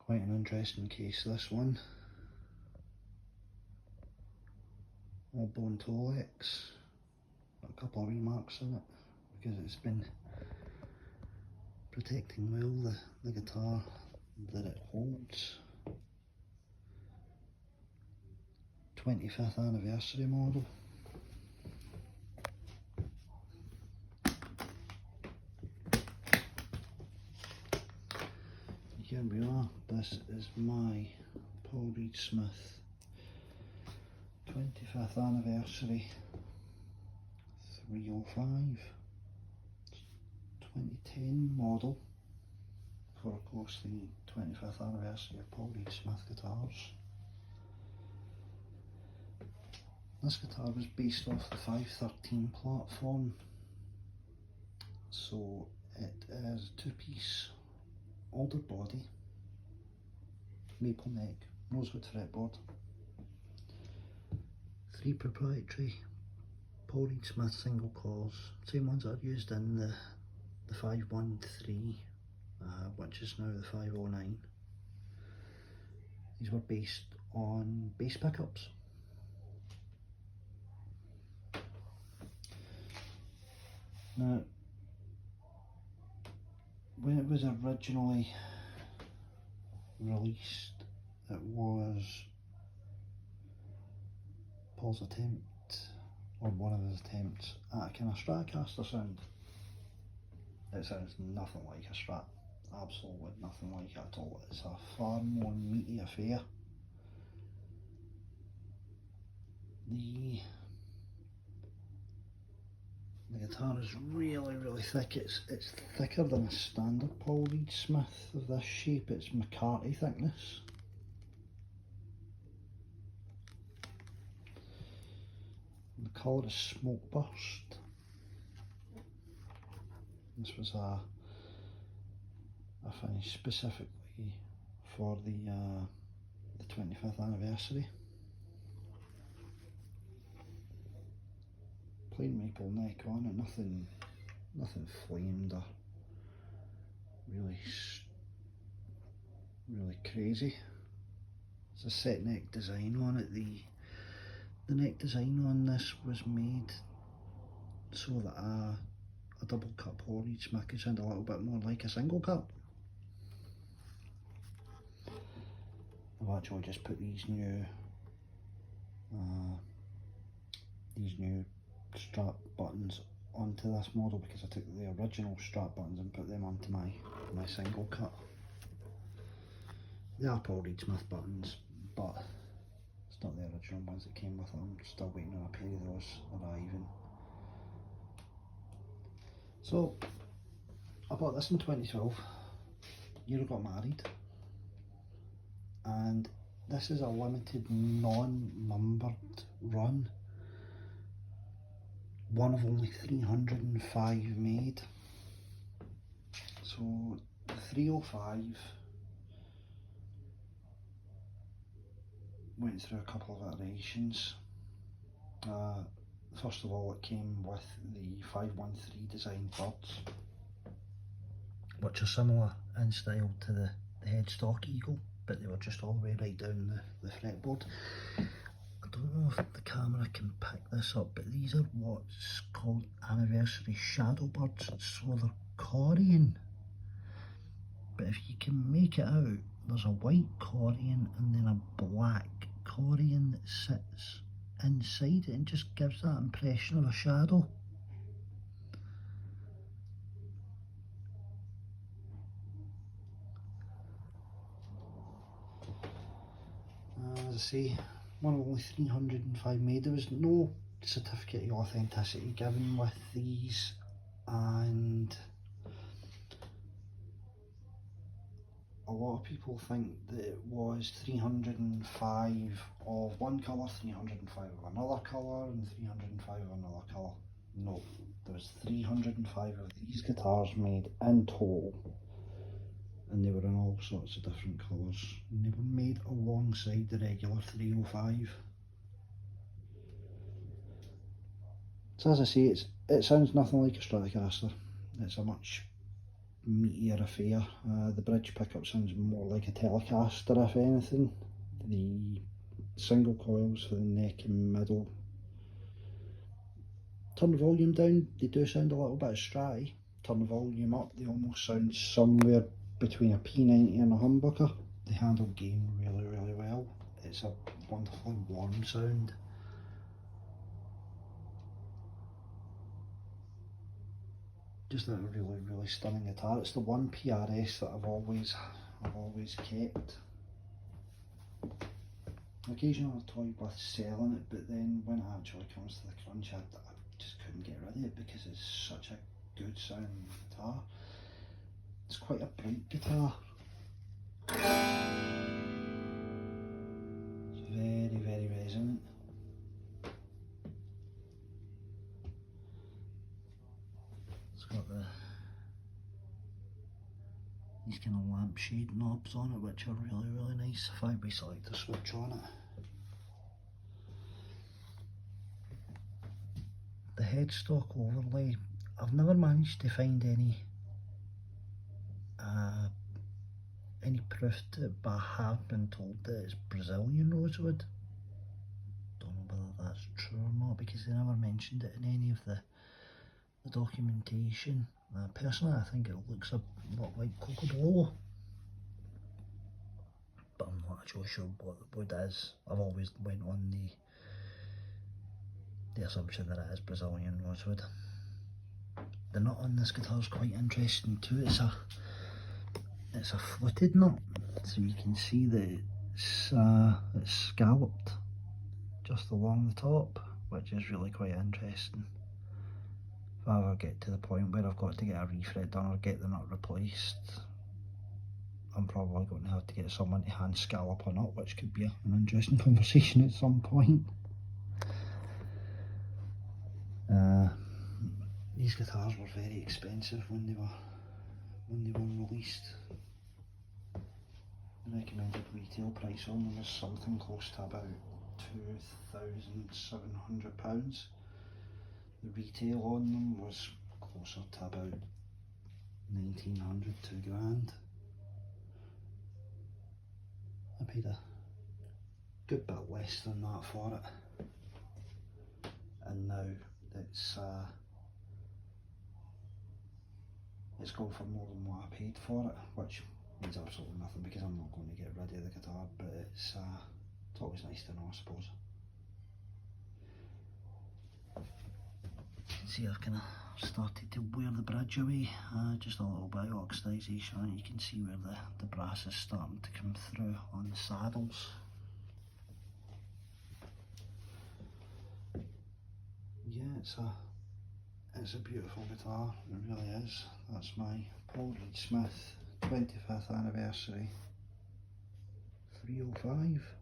Quite an interesting case, this one. All bone Tolex. Got a couple of remarks on it because it's been protecting well the guitar that it holds. 25th anniversary model. Here we are. This is my Paul Reed Smith 25th anniversary 305 2010 model for, of course, the 25th anniversary of Paul Reed Smith guitars. This guitar was based off the 513 platform, so it is a two-piece alder body, maple neck, rosewood fretboard, 3 proprietary Paul Reed Smith single coils, same ones that are used in the 513, which is now the 509. These were based on bass pickups. Now, when it was originally released, it was Paul's attempt, or one of his attempts, at a kind of Stratocaster sound. It sounds nothing like a Strat, absolutely nothing like it at all. It's a far more meaty affair. The guitar is really thick. It's thicker than a standard Paul Reed Smith of this shape. It's McCarthy thickness. The colour is Smoke Burst. This was a finish specifically for the 25th anniversary. Plain maple neck on it, nothing flamed or really crazy. It's a set neck design on it. The neck design on this was made so that a double cut Paul Reed Smith could sound a little bit more like a single cut. I've actually just put these new strap buttons onto this model because I took the original strap buttons and put them onto my single cut. They are Paul Reed Smith buttons, but it's not the original ones that came with them. I'm still waiting on a pair of those arriving. So I bought this in 2012. Year I got married, and this is a limited non-numbered run. One of only 305 made. So the 305 went through a couple of iterations. First of all, it came with the 513 design birds, which are similar in style to the headstock eagle, but they were just all the way right down the fretboard. I don't know if the camera can pick this up, but these are what's called anniversary shadow birds, so they're Corian. But if you can make it out, there's a white Corian and then a black Corian that sits inside it and just gives that impression of a shadow. As I say, one of only 305 made. There was no certificate of authenticity given with these, and a lot of people think that it was 305 of one colour, 305 of another colour, and 305 of another colour. No, there was 305 of these guitars made in total, and they were in all sorts of different colours, and they were made alongside the regular 305. So as I say, it sounds nothing like a Stratocaster. It's a much meatier affair. The bridge pickup sounds more like a Telecaster if anything. The single coils for the neck and middle. Turn the volume down, they do sound a little bit stratty. Turn the volume up, they almost sound somewhere between a P90 and a humbucker. They handle gain really well. It's a wonderfully warm sound. Just a really stunning guitar. It's the one PRS that I've always kept. Occasionally I've toyed with selling it, but then when it actually comes to the crunch, I just couldn't get rid of it because it's such a good sounding guitar. It's quite a bright guitar. It's very resonant. It's got these kind of lampshade knobs on it, which are really nice. If I select the switch on it. The headstock overlay, I've never managed to find any proof to it, but I have been told that it's Brazilian rosewood. Don't know whether that's true or not because they never mentioned it in any of the documentation. Personally, I think it looks a lot like Cocobolo, but I'm not actually sure what the wood is. I've always went on the assumption that it is Brazilian rosewood. The nut on this guitar is quite interesting too. It's a fluted nut, so you can see that it's scalloped just along the top, which is really quite interesting. If I ever get to the point where I've got to get a refret done or get the nut replaced, I'm probably going to have to get someone to hand scallop a nut, which could be an interesting conversation at some point. These guitars were very expensive when they were released. The recommended retail price on them was something close to about £2,700. The retail on them was closer to about 1,900 to £2,000. I paid a good bit less than that for it, and now it's gone for more than what I paid for it, which means absolutely nothing because I'm not going to get rid of the guitar, but it's always nice to know, I suppose. You can see I've kind of started to wear the bridge away, just a little bit of oxidisation, and you can see where the brass is starting to come through on the saddles. Yeah, it's a beautiful guitar, it really is. That's my Paul Reed Smith 25th anniversary 305.